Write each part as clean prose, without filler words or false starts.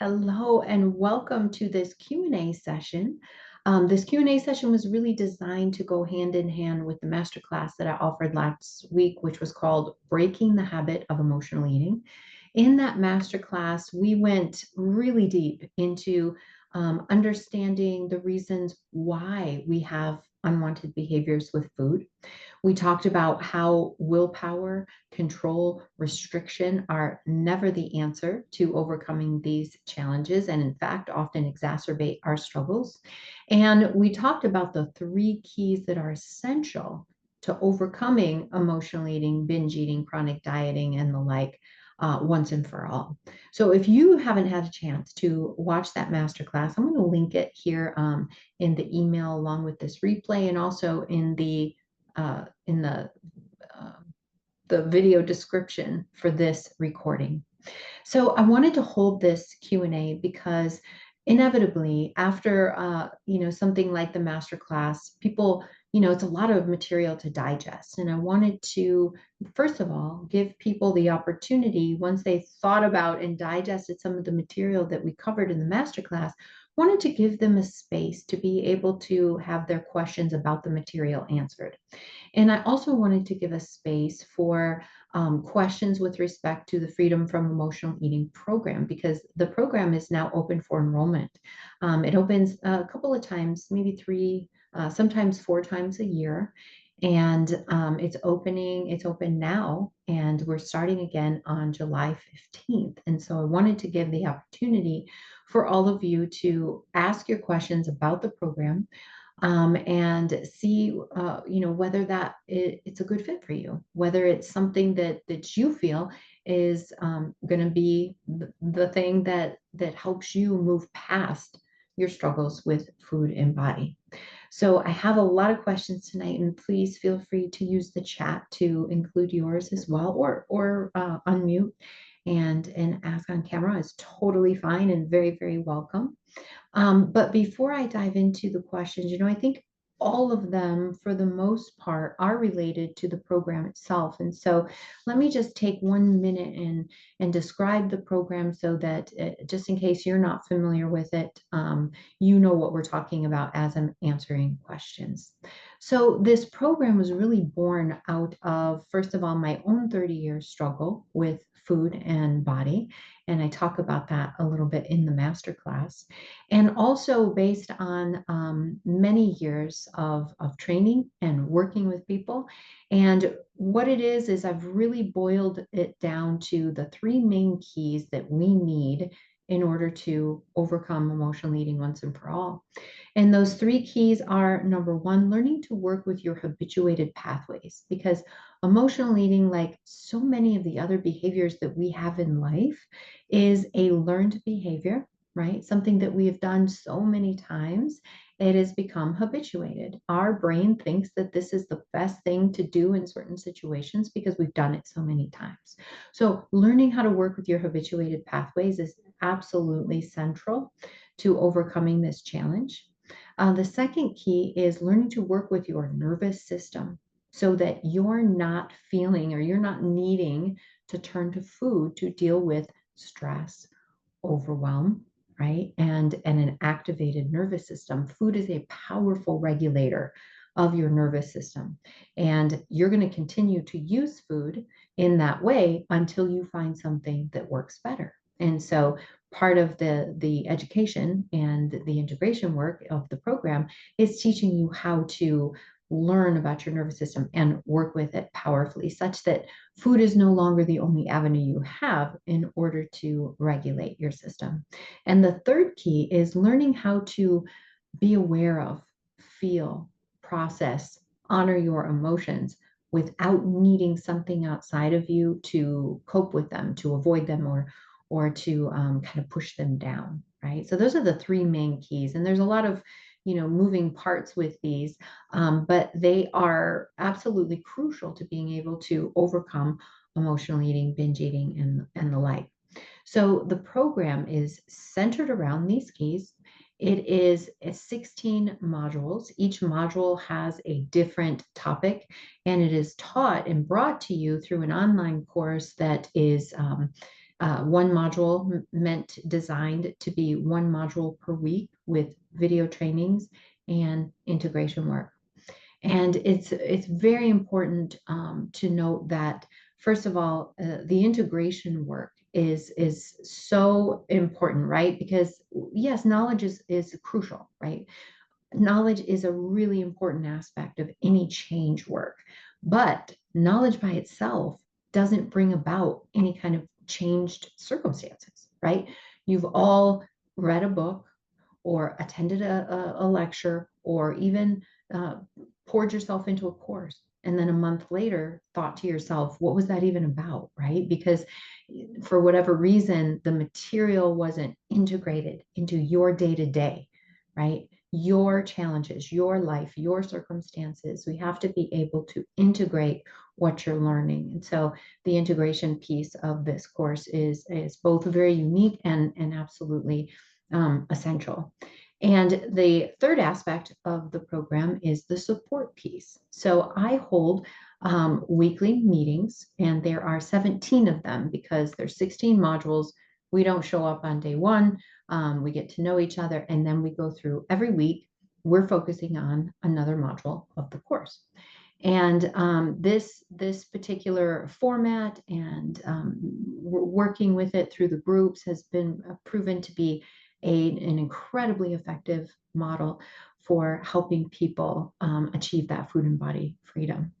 Hello and welcome to this Q&A session. This Q&A session was really designed to go hand in hand with the masterclass that I offered last week, which was called Breaking the Habit of Emotional Eating. In that masterclass, we went really deep into understanding the reasons why we have unwanted behaviors with food. We talked about how willpower, control, restriction are never the answer to overcoming these challenges, and in fact, often exacerbate our struggles. And we talked about the three keys that are essential to overcoming emotional eating, binge eating, chronic dieting, and the like. Once and for all. So if you haven't had a chance to watch that masterclass, I'm going to link it here in the email along with this replay and also in the uh, in the uh, the video description for this recording. So I wanted to hold this Q&A because inevitably after something like the masterclass, people, it's a lot of material to digest. And I wanted to, first of all, give people the opportunity, once they thought about and digested some of the material that we covered in the masterclass, wanted to give them a space to be able to have their questions about the material answered. And I also wanted to give a space for questions with respect to the Freedom from Emotional Eating program, because the program is now open for enrollment. It opens a couple of times, maybe three, sometimes four times a year. And it's open now, and we're starting again on July 15th. And so I wanted to give the opportunity for all of you to ask your questions about the program and see, whether it's a good fit for you, whether it's something that you feel is going to be the thing that helps you move past your struggles with food and body. So I have a lot of questions tonight, and please feel free to use the chat to include yours as well, or unmute and ask on camera is totally fine and very, very welcome. But before I dive into the questions, I think all of them, for the most part, are related to the program itself. And so let me just take 1 minute and describe the program so that just in case you're not familiar with it, you know what we're talking about as I'm answering questions. So this program was really born out of, first of all, my own 30-year struggle with food and body. And I talk about that a little bit in the masterclass, and also based on many years of training and working with people. And what it is I've really boiled it down to the three main keys that we need in order to overcome emotional eating once and for all. And those three keys are: number one, learning to work with your habituated pathways, because emotional eating, like so many of the other behaviors that we have in life, is a learned behavior, right? Something that we have done so many times, it has become habituated. Our brain thinks that this is the best thing to do in certain situations because we've done it so many times. So learning how to work with your habituated pathways is absolutely central to overcoming this challenge. The second key is learning to work with your nervous system so that you're not feeling or you're not needing to turn to food to deal with stress, overwhelm, right? And an activated nervous system. Food is a powerful regulator of your nervous system. And you're going to continue to use food in that way until you find something that works better. And so part of the education and the integration work of the program is teaching you how to learn about your nervous system and work with it powerfully, such that food is no longer the only avenue you have in order to regulate your system. And the third key is learning how to be aware of, feel, process, honor your emotions without needing something outside of you to cope with them, to avoid them, or to kind of push them down, right? So those are the three main keys. And there's a lot of moving parts with these, but they are absolutely crucial to being able to overcome emotional eating, binge eating, and the like. So the program is centered around these keys. It is 16 modules. Each module has a different topic, and it is taught and brought to you through an online course that is one module meant designed to be one module per week with video trainings and integration work. And it's very important to note that, first of all, the integration work is so important, right? Because yes, knowledge is crucial, right? Knowledge is a really important aspect of any change work, but knowledge by itself doesn't bring about any kind of changed circumstances, right? You've all read a book or attended a lecture or even uh, poured yourself into a course. And then a month later, thought to yourself, what was that even about? Right? Because for whatever reason, the material wasn't integrated into your day to day, right? Your challenges, your life, your circumstances. We have to be able to integrate what you're learning. And so the integration piece of this course is both very unique and absolutely essential. And the third aspect of the program is the support piece. So I hold weekly meetings, and there are 17 of them because there's 16 modules. We don't show up on day one. We get to know each other, and then we go through every week. We're focusing on another module of the course. And this particular format and working with it through the groups has been proven to be an incredibly effective model for helping people achieve that food and body freedom.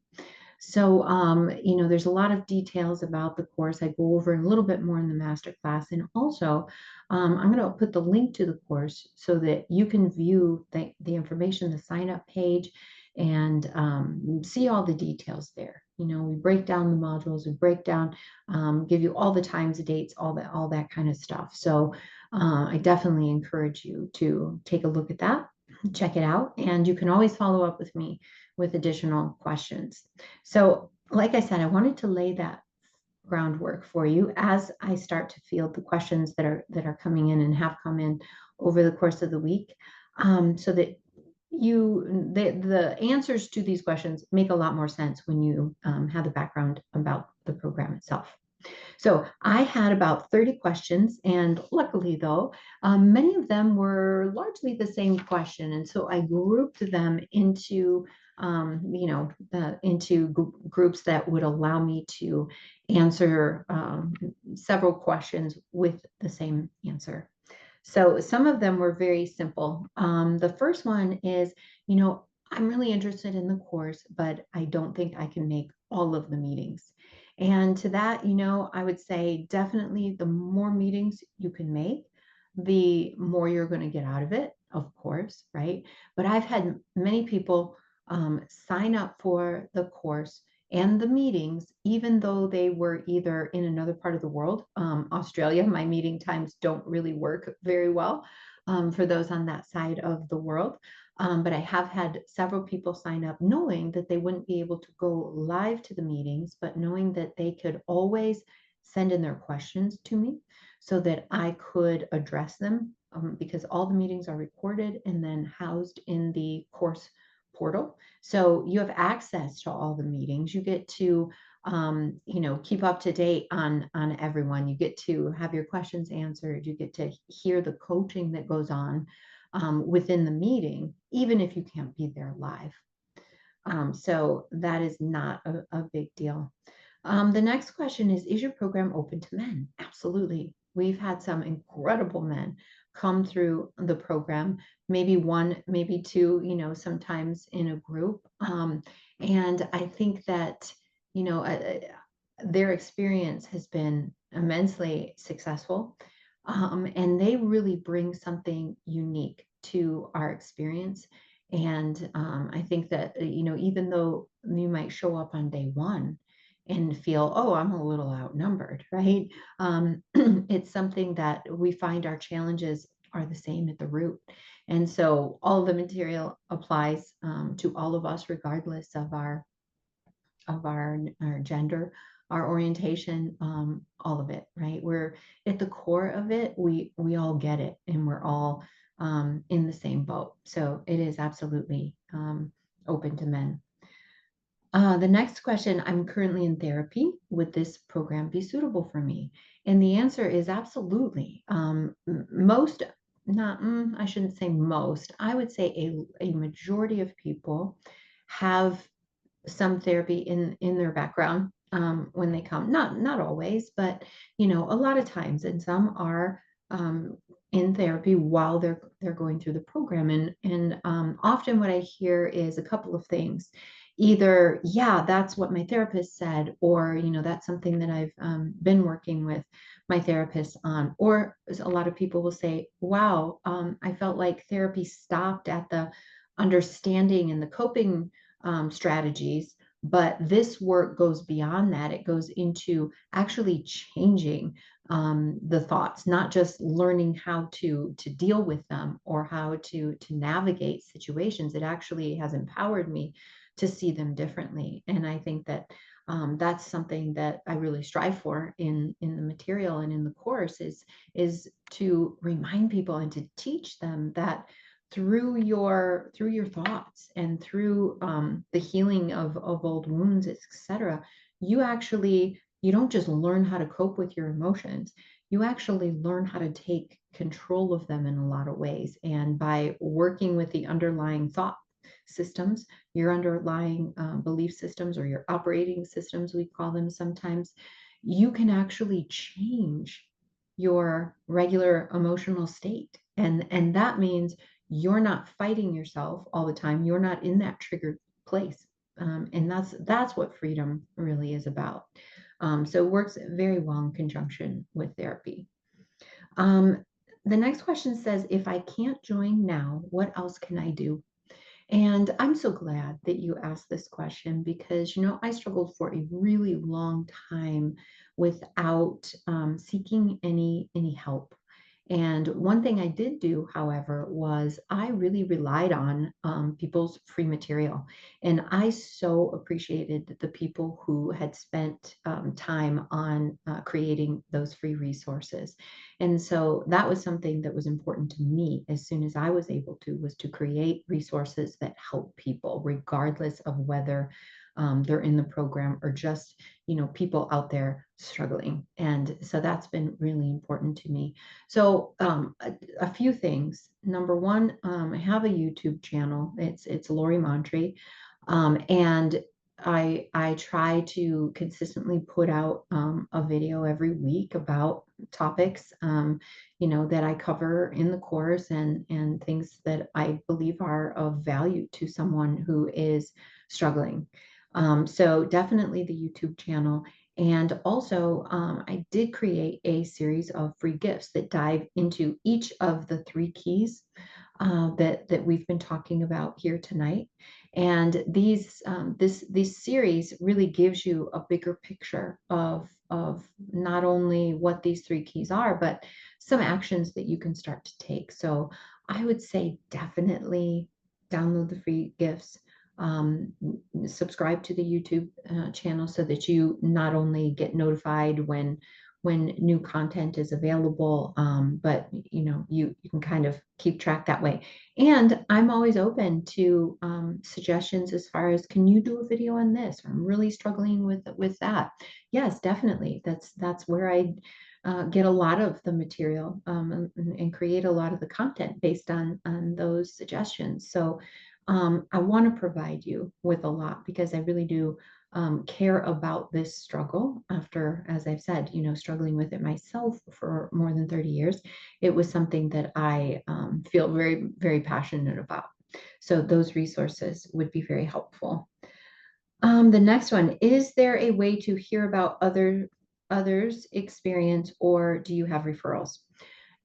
So, there's a lot of details about the course. I go over a little bit more in the masterclass. And also, I'm going to put the link to the course so that you can view the information, the sign up page, and see all the details there. We break down the modules, we break down, give you all the times, dates, all that kind of stuff. So I definitely encourage you to take a look at that, check it out, and you can always follow up with me with additional questions. So, like I said, I wanted to lay that groundwork for you as I start to field the questions that are coming in and have come in over the course of the week, so that the answers to these questions make a lot more sense when you have the background about the program itself. So I had about 30 questions, and luckily, though, many of them were largely the same question. And so I grouped them into, groups that would allow me to answer several questions with the same answer. So some of them were very simple. The first one is, I'm really interested in the course, but I don't think I can make all of the meetings. And to that, I would say definitely the more meetings you can make, the more you're going to get out of it, of course, right? But I've had many people sign up for the course and the meetings, even though they were either in another part of the world. Australia, my meeting times don't really work very well for those on that side of the world. But I have had several people sign up knowing that they wouldn't be able to go live to the meetings, but knowing that they could always send in their questions to me so that I could address them, because all the meetings are recorded and then housed in the course portal. So you have access to all the meetings. You get to keep up to date on everyone. You get to have your questions answered. You get to hear the coaching that goes on within the meeting, even if you can't be there live. So that is not a big deal. The next question is your program open to men? Absolutely. We've had some incredible men come through the program, maybe one, maybe two, sometimes in a group. And I think that, their experience has been immensely successful. And they really bring something unique to our experience. And I think that, even though you might show up on day one and feel, oh, I'm a little outnumbered, right? It's something that we find our challenges are the same at the root. And so all the material applies to all of us, regardless of our gender, our orientation, all of it, right? We're at the core of it. We all get it, and we're all in the same boat. So it is absolutely open to men. The next question, I'm currently in therapy. Would this program be suitable for me? And the answer is absolutely. Most, not, I shouldn't say most, I would say a majority of people have some therapy in their background when they come. Not always, but a lot of times, and some are um, in therapy while they're going through the program. And often what I hear is a couple of things. Either, yeah, that's what my therapist said, or that's something that I've been working with my therapist on. Or a lot of people will say, wow, I felt like therapy stopped at the understanding and the coping strategies, but this work goes beyond that. It goes into actually changing the thoughts, not just learning how to deal with them or how to navigate situations. It actually has empowered me to see them differently. And I think that that's something that I really strive for in the material and in the course is to remind people and to teach them that through your thoughts and through the healing of old wounds, etc., you don't just learn how to cope with your emotions. You actually learn how to take control of them in a lot of ways. And by working with the underlying thought systems, your underlying belief systems, or your operating systems, we call them sometimes, you can actually change your regular emotional state. And that means you're not fighting yourself all the time. You're not in that triggered place. And that's what freedom really is about. So it works very well in conjunction with therapy. Um, the next question says, if I can't join now, what else can I do? And I'm so glad that you asked this question because, I struggled for a really long time without seeking any help. And one thing I did do, however, was I really relied on people's free material. And I so appreciated the people who had spent time on creating those free resources. And so that was something that was important to me as soon as I was able to, was to create resources that help people, regardless of whether they're in the program or just, people out there struggling. And so that's been really important to me. So a few things. Number one, I have a YouTube channel. It's Lori Montre. And I try to consistently put out a video every week about topics, that I cover in the course, and things that I believe are of value to someone who is struggling. So definitely the YouTube channel. And also, I did create a series of free gifts that dive into each of the three keys that we've been talking about here tonight. And this series really gives you a bigger picture of not only what these three keys are, but some actions that you can start to take. So I would say definitely download the free gifts. Um, Subscribe to the YouTube channel so that you not only get notified when new content is available, but you can kind of keep track that way. And I'm always open to suggestions as far as, can you do a video on this? I'm really struggling with that. Yes, definitely. That's where I get a lot of the material, and create a lot of the content based on those suggestions. So I want to provide you with a lot because I really do care about this struggle after, as I've said, struggling with it myself for more than 30 years. It was something that I feel very, very passionate about. So those resources would be very helpful. The next one, is there a way to hear about others' experience, or do you have referrals?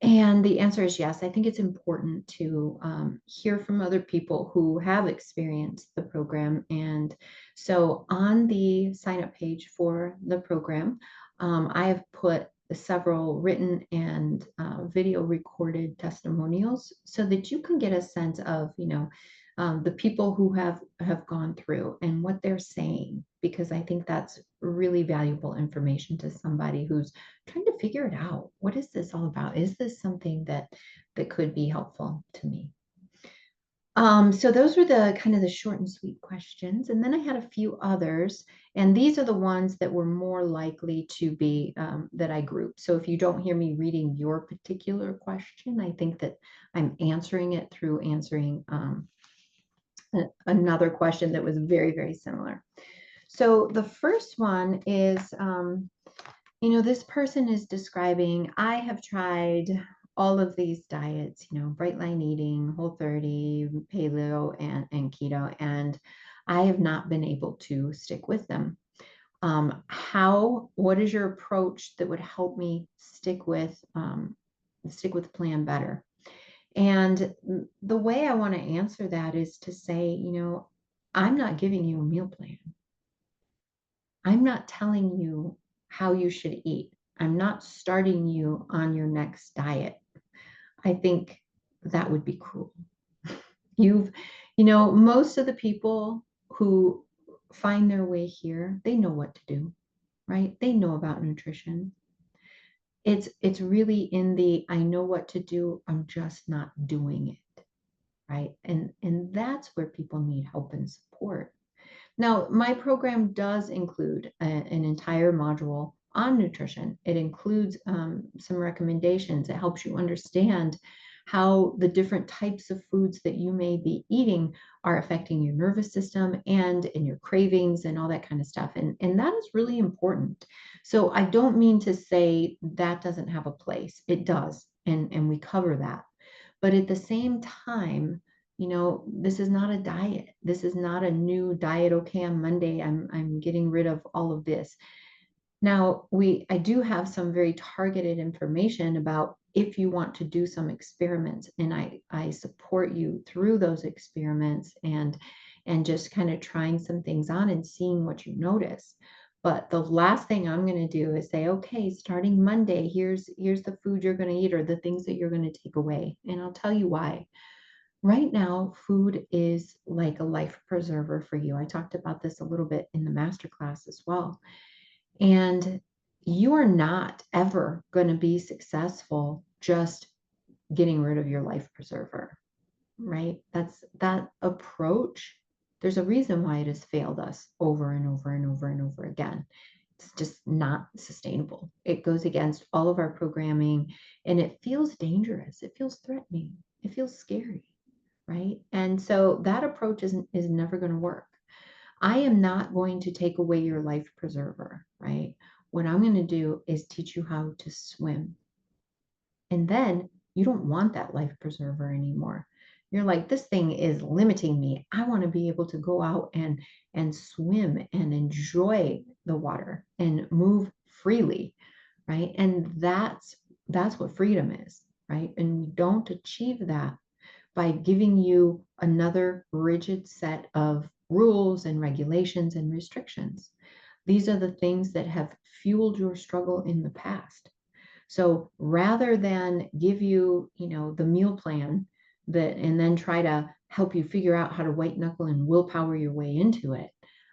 And the answer is yes. I think it's important to hear from other people who have experienced the program. And so on the sign up page for the program, I have put several written and video recorded testimonials so that you can get a sense of, the people who have gone through and what they're saying, because I think that's really valuable information to somebody who's trying to figure it out. What is this all about? Is this something that could be helpful to me? So those were the kind of the short and sweet questions. And then I had a few others, and these are the ones that were more likely to be that I grouped. So if you don't hear me reading your particular question, I think that I'm answering it through answering another question that was very, very similar. So the first one is, this person is describing, I have tried all of these diets, bright line eating, Whole30, paleo, and keto, and I have not been able to stick with them. What is your approach that would help me stick with the plan better? And the way I want to answer that is to say, I'm not giving you a meal plan. I'm not telling you how you should eat. I'm not starting you on your next diet. I think that would be cruel. You've, most of the people who find their way here, they know what to do, right? They know about nutrition. It's really in the I know what to do, I'm just not doing it, right? And that's where people need help and support. Now, my program does include an entire module on nutrition. It includes some recommendations. It helps you understand how the different types of foods that you may be eating are affecting your nervous system and your cravings and all that kind of stuff. And that is really important. So I don't mean to say that doesn't have a place. It does. And we cover that. But at the same time, this is not a diet. This is not a new diet. Okay, on Monday, I'm getting rid of all of this. Now, I do have some very targeted information about if you want to do some experiments, and I support you through those experiments and just kind of trying some things on and seeing what you notice. But the last thing I'm going to do is say, okay, starting Monday, here's the food you're going to eat or the things that you're going to take away. And I'll tell you why. Right now, food is like a life preserver for you. I talked about this a little bit in the masterclass as well. And you are not ever going to be successful just getting rid of your life preserver, right? That approach. There's a reason why it has failed us over and over and over and over again. It's just not sustainable. It goes against all of our programming and it feels dangerous. It feels threatening. It feels scary, right? And so that approach is never going to work. I am not going to take away your life preserver, right? What I'm going to do is teach you how to swim. And then you don't want that life preserver anymore. You're like, this thing is limiting me. I want to be able to go out and swim and enjoy the water and move freely, right? And that's what freedom is, right? And we don't achieve that by giving you another rigid set of rules and regulations and restrictions. These are the things that have fueled your struggle in the past. So rather than give you, the meal plan and then try to help you figure out how to white knuckle and willpower your way into it,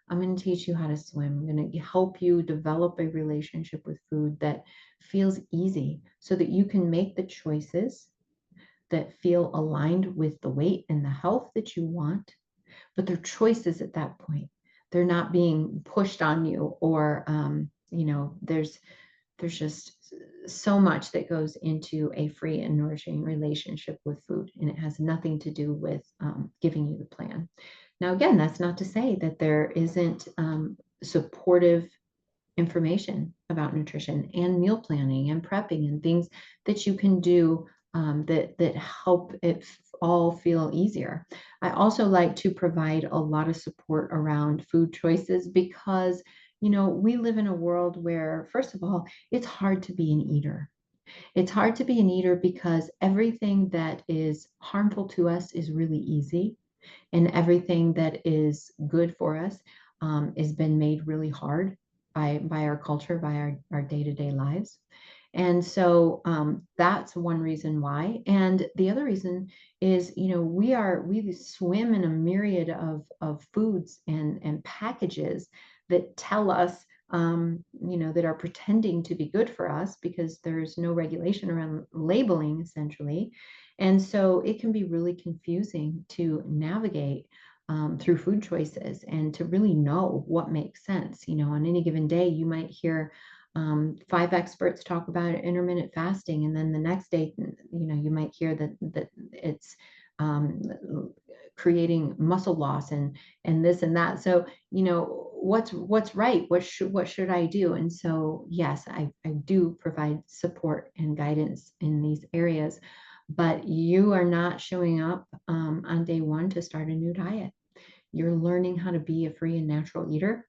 I'm going to teach you how to swim. I'm going to help you develop a relationship with food that feels easy so that you can make the choices that feel aligned with the weight and the health that you want, but they're choices at that point. They're not being pushed on you or, there's just so much that goes into a free and nourishing relationship with food, and it has nothing to do with giving you the plan. Now, again, that's not to say that there isn't supportive information about nutrition and meal planning and prepping and things that you can do that help it all feel easier. I also like to provide a lot of support around food choices because we live in a world where, first of all, it's hard to be an eater. It's hard to be an eater because everything that is harmful to us is really easy, and everything that is good for us has been made really hard by our culture, by our day-to-day lives. And so that's one reason why. And the other reason is, we swim in a myriad of foods and packages that tell us that are pretending to be good for us because there's no regulation around labeling, essentially. And so it can be really confusing to navigate through food choices and to really know what makes sense. On any given day, you might hear five experts talk about intermittent fasting, and then the next day, you might hear that it's um, creating muscle loss and this and that. So, what's right? What should I do? And so, yes, I do provide support and guidance in these areas, but you are not showing up on day one to start a new diet. You're learning how to be a free and natural eater.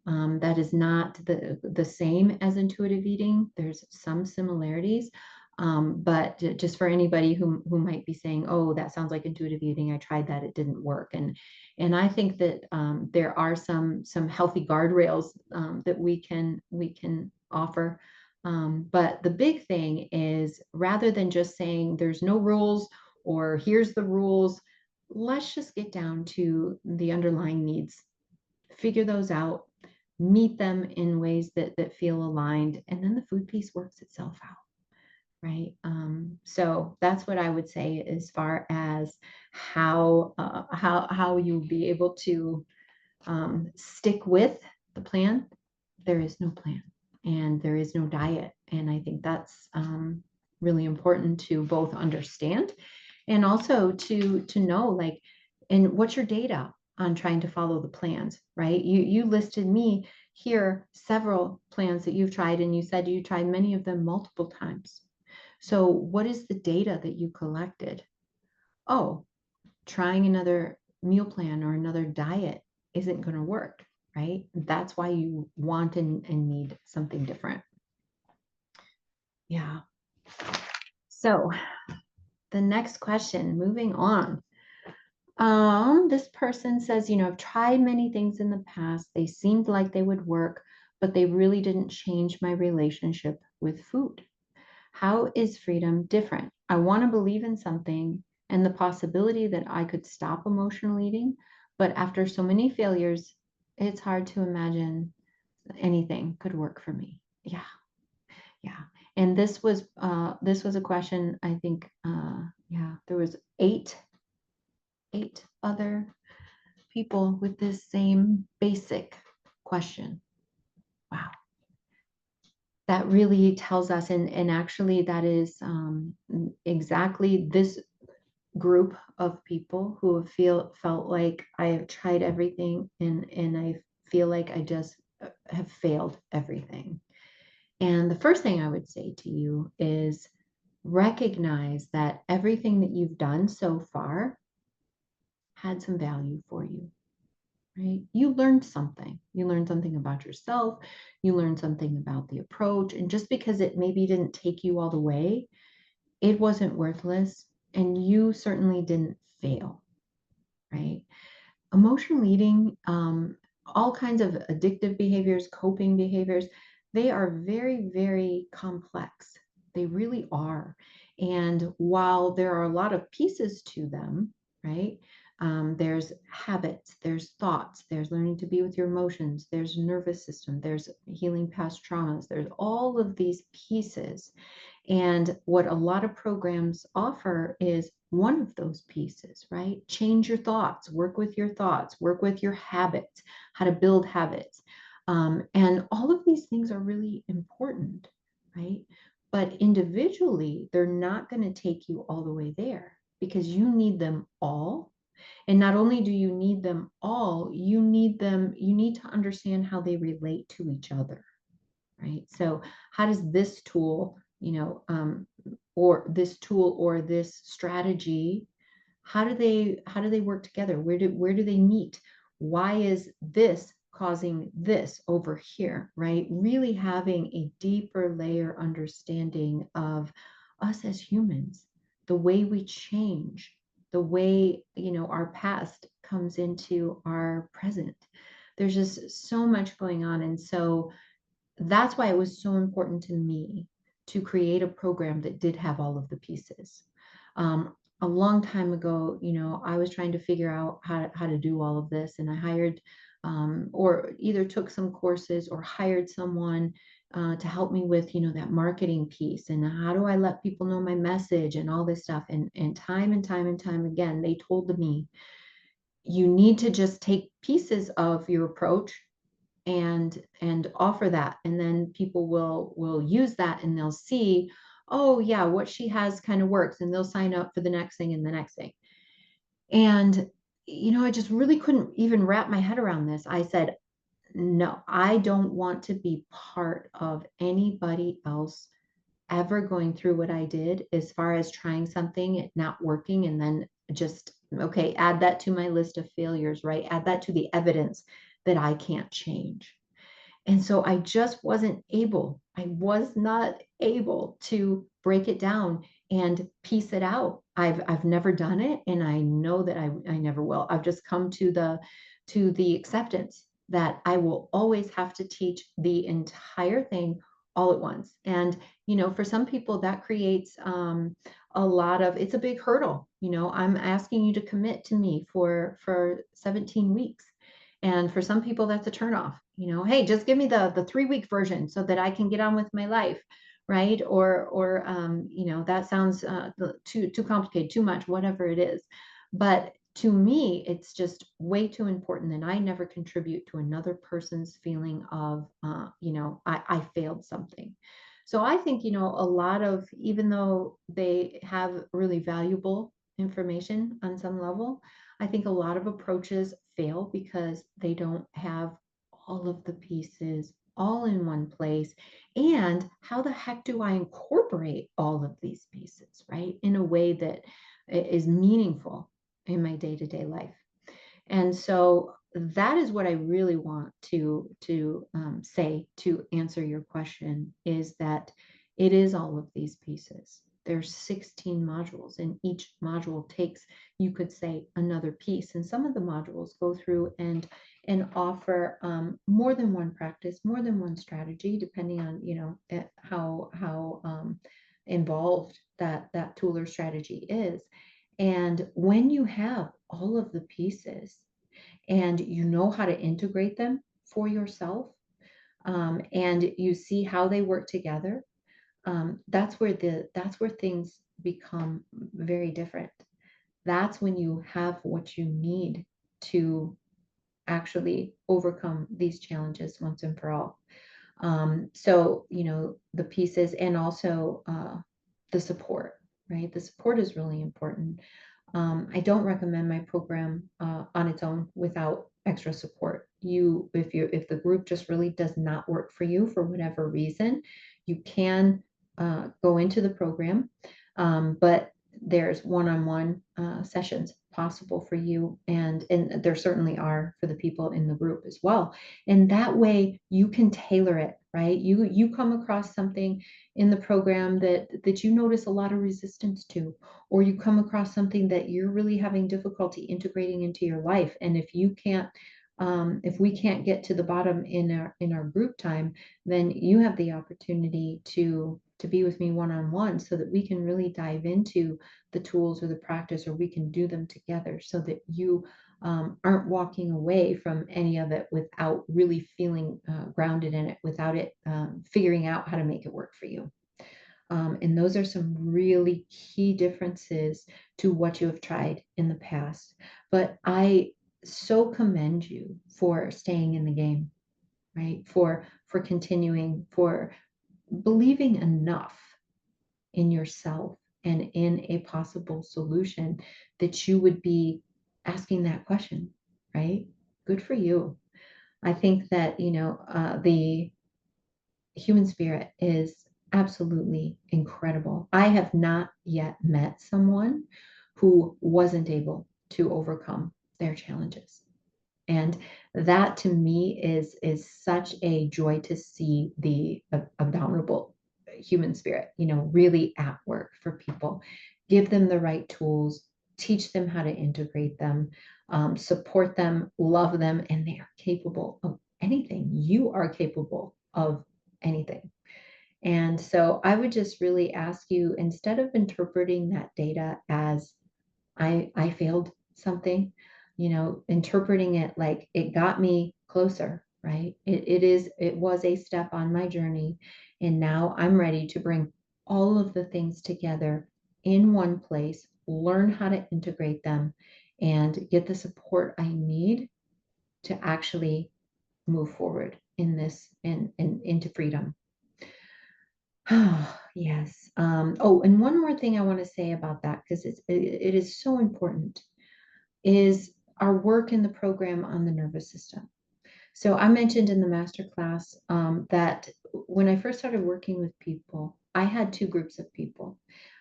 That is not the same as intuitive eating. There's some similarities, but just for anybody who might be saying, "Oh, that sounds like intuitive eating. I tried that; it didn't work." And I think that there are some healthy guardrails that we can offer. But the big thing is, rather than just saying there's no rules or here's the rules, let's just get down to the underlying needs, figure those out, meet them in ways that feel aligned, and then the food piece works itself out, right? So that's what I would say as far as how you'll be able to stick with the plan. There is no plan, and there is no diet, and I think that's really important to both understand and also to know, like, and what's your data on trying to follow the plans, right? You listed me here several plans that you've tried, and you said you tried many of them multiple times. So what is the data that you collected? Oh, trying another meal plan or another diet isn't going to work, right? That's why you want and need something different. Yeah. So the next question, moving on. This person says, I've tried many things in the past. They seemed like they would work, but they really didn't change my relationship with food. How is freedom different? I want to believe in something and the possibility that I could stop emotional eating, but after so many failures, it's hard to imagine anything could work for me. Yeah, yeah. And this was a question, I think, yeah, there was eight other people with this same basic question. Wow. That really tells us, and actually that is exactly this group of people who felt like I have tried everything, and I feel like I just have failed everything. And the first thing I would say to you is recognize that everything that you've done so far had some value for you, right? You learned something. You learned something about yourself. You learned something about the approach. And just because it maybe didn't take you all the way, it wasn't worthless. And you certainly didn't fail, right? Emotional eating, all kinds of addictive behaviors, coping behaviors, they are very, very complex. They really are. And while there are a lot of pieces to them, right? There's habits, there's thoughts, there's learning to be with your emotions, there's nervous system, there's healing past traumas, there's all of these pieces. And what a lot of programs offer is one of those pieces, right? Change your thoughts, work with your habits, how to build habits. And all of these things are really important, right? But individually, they're not going to take you all the way there because you need them all. And not only do you need them all, you need to understand how they relate to each other, right? So how does this tool, or this tool or this strategy, how do they work together? Where do they meet? Why is this causing this over here, right? Really having a deeper layer understanding of us as humans, the way we change, the way, our past comes into our present. There's just so much going on. And so that's why it was so important to me to create a program that did have all of the pieces. A long time ago, I was trying to figure out how to do all of this, and I hired or either took some courses or hired someone to help me with, that marketing piece and how do I let people know my message and all this stuff. And time and time and time again, they told me, you need to just take pieces of your approach and offer that, and then people will use that and they'll see, oh yeah, what she has kind of works, and they'll sign up for the next thing and the next thing. And I just really couldn't even wrap my head around this. I said, no, I don't want to be part of anybody else ever going through what I did, as far as trying something, it not working, and then just, okay, add that to my list of failures, right? Add that to the evidence that I can't change. And so I was not able to break it down and piece it out. I've never done it, and I know that I never will. I've just come to the acceptance that I will always have to teach the entire thing all at once. And for some people that creates it's a big hurdle. I'm asking you to commit to me for 17 weeks. And for some people, that's a turnoff. Hey, just give me the 3-week version so that I can get on with my life, right? Or that sounds too complicated, too much, whatever it is. But to me, it's just way too important that I never contribute to another person's feeling of, I failed something. So I think, a lot of, even though they have really valuable information on some level, I think a lot of approaches fail because they don't have all of the pieces all in one place. And how the heck do I incorporate all of these pieces, right, in a way that is meaningful in my day-to-day life? And so that is what I really want to say to answer your question, is that it is all of these pieces. There's 16 modules, and each module takes, you could say, another piece. And some of the modules go through and offer more than one practice, more than one strategy, depending on how involved that tool or strategy is. And when you have all of the pieces and you know how to integrate them for yourself, and you see how they work together, that's where things become very different. That's when you have what you need to actually overcome these challenges once and for all. So, the pieces, and also the support, right? The support is really important. I don't recommend my program on its own without extra support. If the group just really does not work for you for whatever reason, you can go into the program, but there's one-on-one sessions possible for you, and there certainly are for the people in the group as well. And that way you can tailor it, right? You come across something in the program that you notice a lot of resistance to, or you come across something that you're really having difficulty integrating into your life. And if we can't get to the bottom in our group time, then you have the opportunity to be with me one-on-one, so that we can really dive into the tools or the practice, or we can do them together, so that you aren't walking away from any of it without really feeling grounded in it, without it figuring out how to make it work for you. And those are some really key differences to what you have tried in the past. But I so commend you for staying in the game, right? For continuing, for believing enough in yourself and in a possible solution that you would be asking that question, right? Good for you. I think that, the human spirit is absolutely incredible. I have not yet met someone who wasn't able to overcome their challenges. And that to me is such a joy, to see the abominable human spirit, really at work for people. Give them the right tools, teach them how to integrate them, support them, love them, and they are capable of anything. You are capable of anything. And so I would just really ask you, instead of interpreting that data as I failed something, interpreting it like it got me closer, right? It was a step on my journey. And now I'm ready to bring all of the things together in one place, learn how to integrate them, and get the support I need to actually move forward in this and into freedom. Oh, yes. Oh, and one more thing I want to say about that, because it is so important, is our work in the program on the nervous system. So I mentioned in the masterclass that when I first started working with people, I had two groups of people.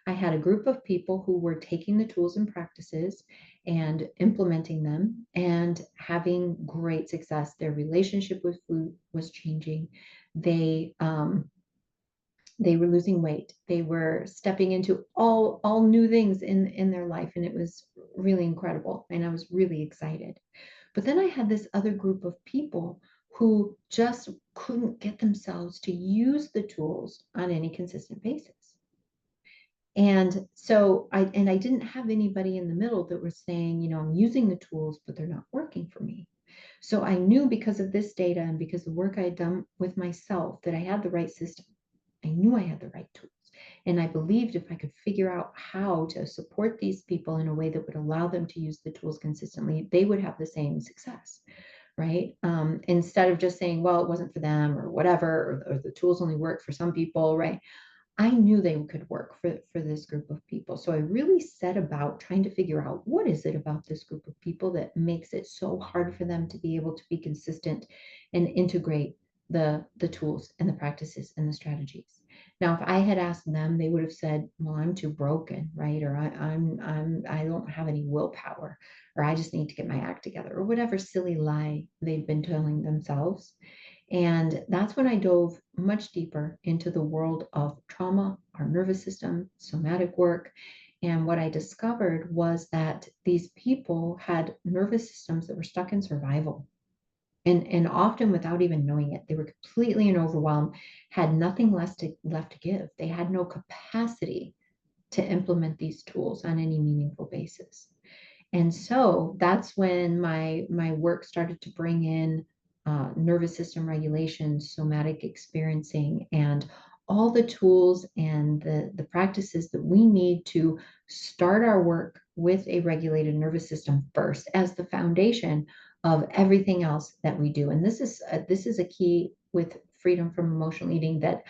I had a group of people who were taking the tools and practices and implementing them and having great success. Their relationship with food was changing. They they were losing weight. They were stepping into all new things in their life, and it was really incredible. And I was really excited. But then I had this other group of people who just couldn't get themselves to use the tools on any consistent basis. And so I didn't have anybody in the middle that was saying, I'm using the tools, but they're not working for me. So I knew, because of this data and because the work I had done with myself, that I had the right system. I knew I had the right tools. And I believed if I could figure out how to support these people in a way that would allow them to use the tools consistently, they would have the same success, right? Instead of just saying, well, it wasn't for them or whatever, or the tools only work for some people, right? I knew they could work for this group of people. So I really set about trying to figure out, what is it about this group of people that makes it so hard for them to be able to be consistent and integrate the tools and the practices and the strategies. Now, if I had asked them, they would have said, well, I'm too broken, right? Or I don't have any willpower, or I just need to get my act together, or whatever silly lie they've been telling themselves. And that's when I dove much deeper into the world of trauma, our nervous system, somatic work. And what I discovered was that these people had nervous systems that were stuck in survival. And often without even knowing it, they were completely in overwhelm, had nothing left to give. They had no capacity to implement these tools on any meaningful basis. And so that's when my work started to bring in nervous system regulation, somatic experiencing, and all the tools and the practices that we need to start our work with a regulated nervous system first as the foundation of everything else that we do. And this is a key with freedom from emotional eating that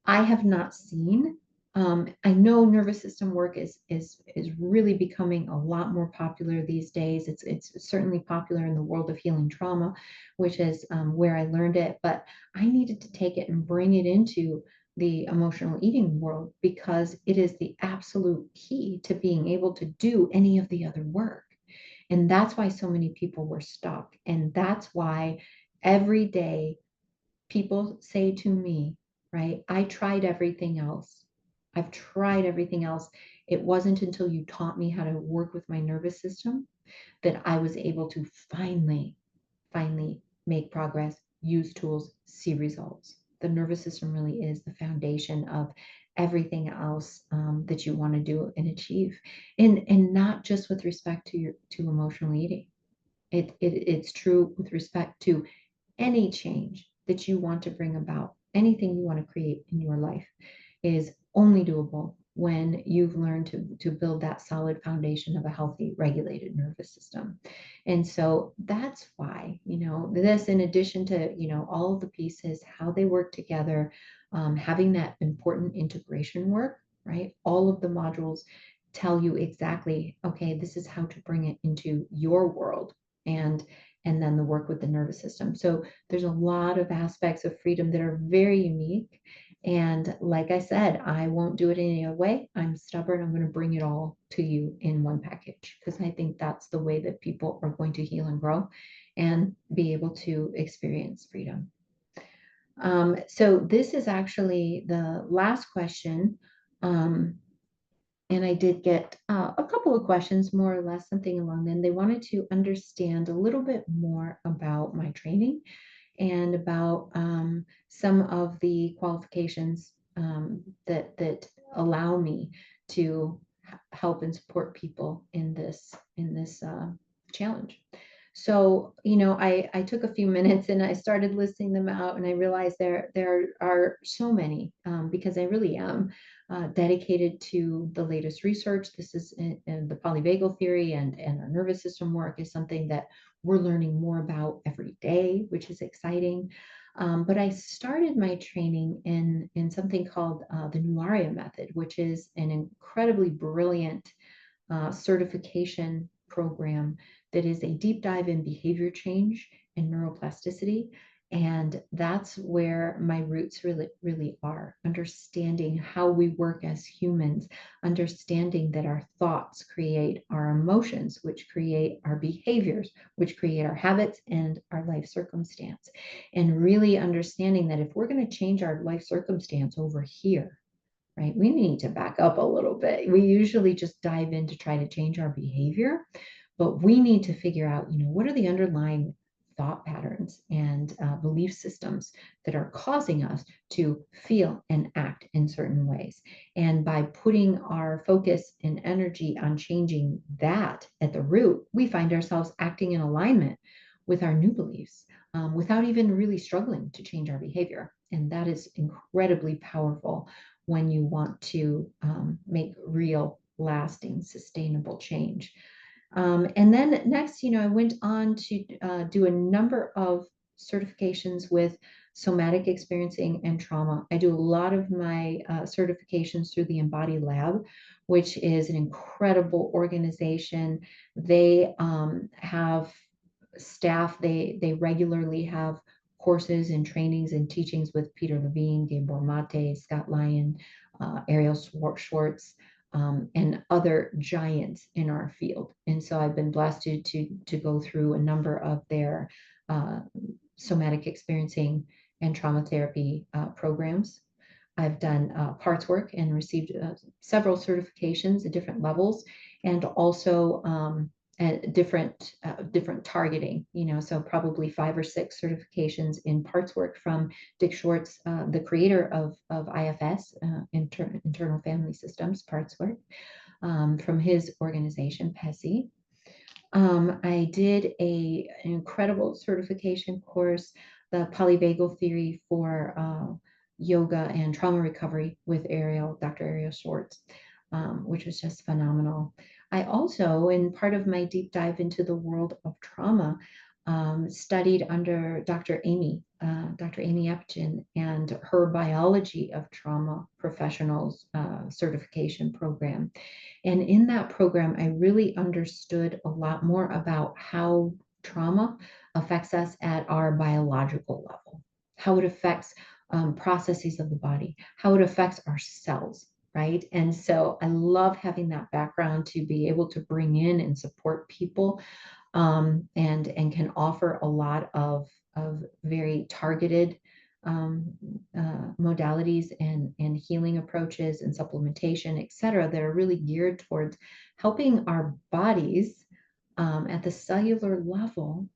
I have not seen. I know nervous system work is really becoming a lot more popular these days. It's certainly popular in the world of healing trauma, which is where I learned it. But I needed to take it and bring it into the emotional eating world, because it is the absolute key to being able to do any of the other work. And that's why so many people were stuck. And that's why every day people say to me, right, I tried everything else. I've tried everything else. It wasn't until you taught me how to work with my nervous system that I was able to finally make progress, use tools, see results. The nervous system really is the foundation of everything else that you want to do and achieve, and not just with respect to emotional eating. It's true with respect to any change that you want to bring about, anything you want to create in your life is only doable when you've learned to build that solid foundation of a healthy, regulated nervous system. And so that's why, this, in addition to, all of the pieces, how they work together, having that important integration work, right? All of the modules tell you exactly, okay, this is how to bring it into your world. And then the work with the nervous system. So there's a lot of aspects of freedom that are very unique. And like I said, I won't do it any other way. I'm stubborn. I'm going to bring it all to you in one package, because I think that's the way that people are going to heal and grow and be able to experience freedom. So this is actually the last question. And I did get a couple of questions, more or less something along them. They wanted to understand a little bit more about my training and about some of the qualifications that allow me to help and support people in this challenge. So, I took a few minutes and I started listing them out, and I realized there are so many, because I really am dedicated to the latest research. This is in the polyvagal theory, and our nervous system work is something that we're learning more about every day, which is exciting. But I started my training in something called the New Aria method, which is an incredibly brilliant certification program that is a deep dive in behavior change and neuroplasticity. And that's where my roots really are, understanding how we work as humans, understanding that our thoughts create our emotions, which create our behaviors, which create our habits and our life circumstance. And really understanding that if we're going to change our life circumstance over here, right? We need to back up a little bit. We usually just dive in to try to change our behavior, but we need to figure out, what are the underlying thought patterns and belief systems that are causing us to feel and act in certain ways. And by putting our focus and energy on changing that at the root, we find ourselves acting in alignment with our new beliefs, without even really struggling to change our behavior. And that is incredibly powerful when you want to make real, lasting, sustainable change. And then next, I went on to do a number of certifications with somatic experiencing and trauma. I do a lot of my certifications through the Embody Lab, which is an incredible organization. They have staff, they regularly have courses and trainings and teachings with Peter Levine, Gabor Mate, Scott Lyon, Ariel Schwartz, and other giants in our field. And so I've been blessed to go through a number of their somatic experiencing and trauma therapy programs. I've done parts work and received several certifications at different levels, and also at different targeting. So probably 5 or 6 certifications in parts work from Dick Schwartz, the creator of IFS, Internal Family Systems Parts Work, from his organization PESI. I did an incredible certification course, the polyvagal theory for yoga and trauma recovery with Dr. Ariel Schwartz, which was just phenomenal. I also, in part of my deep dive into the world of trauma, studied under Dr. Amy Epton, and her biology of trauma professionals certification program. And in that program, I really understood a lot more about how trauma affects us at our biological level, how it affects processes of the body, how it affects our cells, right? And so I love having that background to be able to bring in and support people, and can offer a lot of very targeted modalities and healing approaches and supplementation, et cetera, that are really geared towards helping our bodies at the cellular level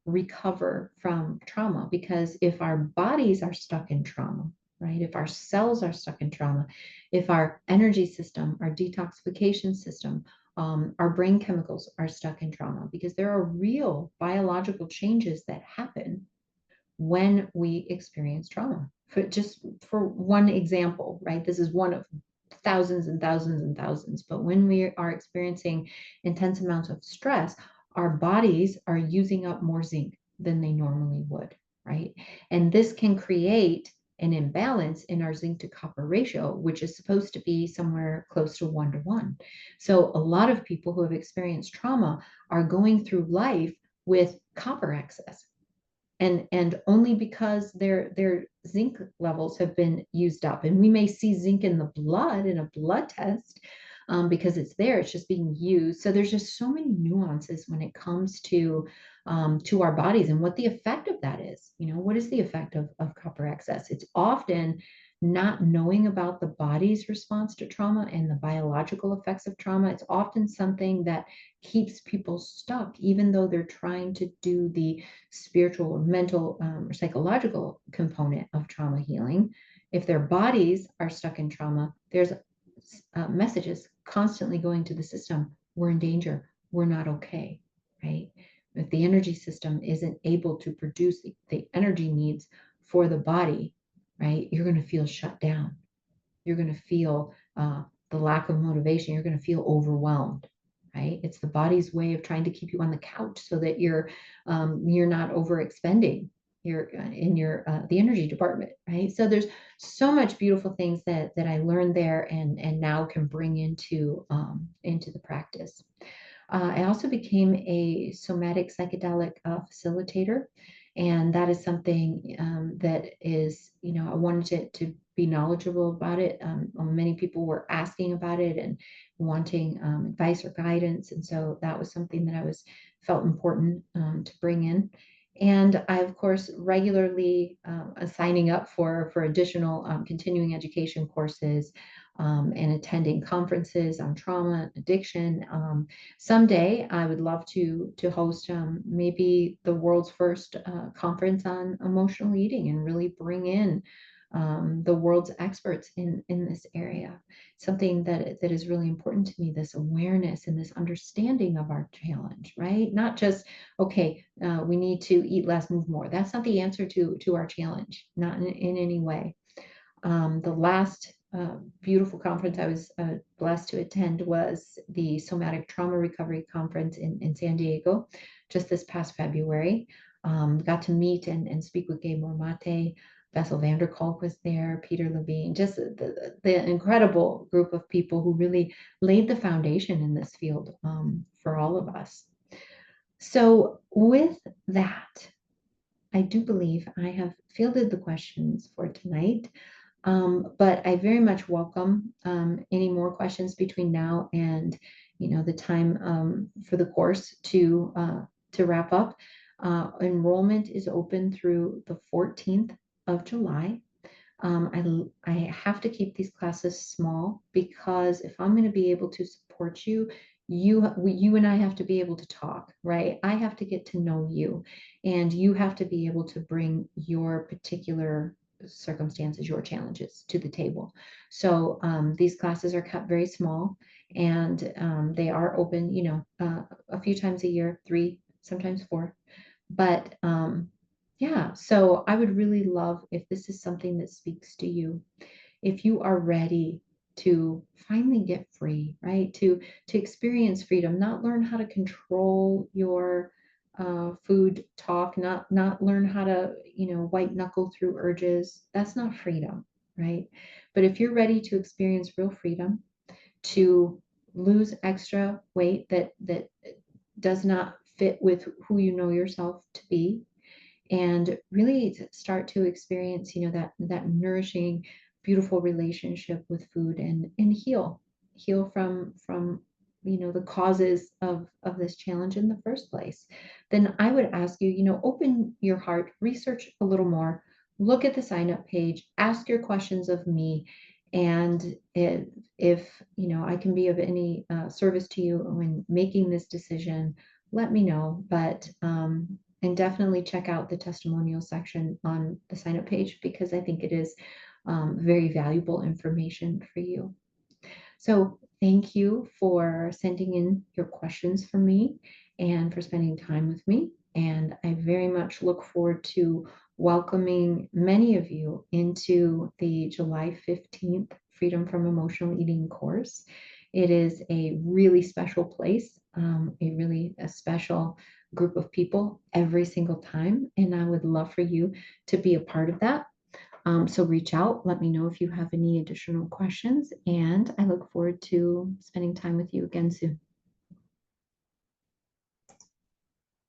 recover from trauma. Because if our bodies are stuck in trauma, right, if our cells are stuck in trauma, if our energy system, our detoxification system, our brain chemicals are stuck in trauma, because there are real biological changes that happen when we experience trauma. For one example, right? This is one of thousands and thousands and thousands. But when we are experiencing intense amounts of stress, our bodies are using up more zinc than they normally would, right? And this can create an imbalance in our zinc to copper ratio, which is supposed to be somewhere close to 1 to 1. So a lot of people who have experienced trauma are going through life with copper excess, and only because their zinc levels have been used up. And we may see zinc in the blood in a blood test, because it's there, it's just being used. So there's just so many nuances when it comes to our bodies and what the effect of that is. What is the effect of copper excess? It's often not knowing about the body's response to trauma and the biological effects of trauma. It's often something that keeps people stuck, even though they're trying to do the spiritual or mental or psychological component of trauma healing. If their bodies are stuck in trauma, there's messages constantly going to the system: we're in danger, we're not okay. right? If the energy system isn't able to produce the energy needs for the body, right, you're going to feel shut down. You're going to feel the lack of motivation. You're going to feel overwhelmed, right? It's the body's way of trying to keep you on the couch so that you're not overexpending your in your the energy department, right? So there's so much beautiful things that I learned there and now can bring into the practice. I also became a somatic psychedelic facilitator, and that is something that is, I wanted to be knowledgeable about it. Many people were asking about it and wanting advice or guidance, and so that was something that I was felt important to bring in. And I, of course, regularly signing up for additional continuing education courses and attending conferences on trauma and addiction. Someday, I would love to host maybe the world's first conference on emotional eating and really bring in the world's experts in this area. Something that is really important to me, this awareness and this understanding of our challenge, right? Not just, okay, we need to eat less, move more. That's not the answer to our challenge, not in any way. The last beautiful conference I was blessed to attend was the Somatic Trauma Recovery Conference in San Diego, just this past February. Got to meet and speak with Gabe Mormate. Bessel van der Kolk was there, Peter Levine, just the incredible group of people who really laid the foundation in this field for all of us. So with that, I do believe I have fielded the questions for tonight. But I very much welcome any more questions between now and the time for the course to wrap up. Enrollment is open through the 14th of July. I have to keep these classes small because if I'm going to be able to support you, you and I have to be able to talk, right? I have to get to know you, and you have to be able to bring your particular circumstances, your challenges to the table. So these classes are kept very small, and they are open, a few times a year, 3, sometimes 4. But yeah, so I would really love if this is something that speaks to you, if you are ready to finally get free, right? To experience freedom, not learn how to control your food talk, not learn how to, white knuckle through urges. That's not freedom, right? But if you're ready to experience real freedom, to lose extra weight that does not fit with who you know yourself to be, and really start to experience that nourishing, beautiful relationship with food, and heal from the causes of this challenge in the first place, then I would ask you, open your heart, research a little more, look at the sign up page, ask your questions of me. And if I can be of any service to you when making this decision, let me know. But and definitely check out the testimonial section on the sign up page, because I think it is very valuable information for you. So thank you for sending in your questions for me and for spending time with me. And I very much look forward to welcoming many of you into the July 15th Freedom from Emotional Eating course. It is a really special place, a special group of people every single time. And I would love for you to be a part of that. So reach out, let me know if you have any additional questions, and I look forward to spending time with you again soon.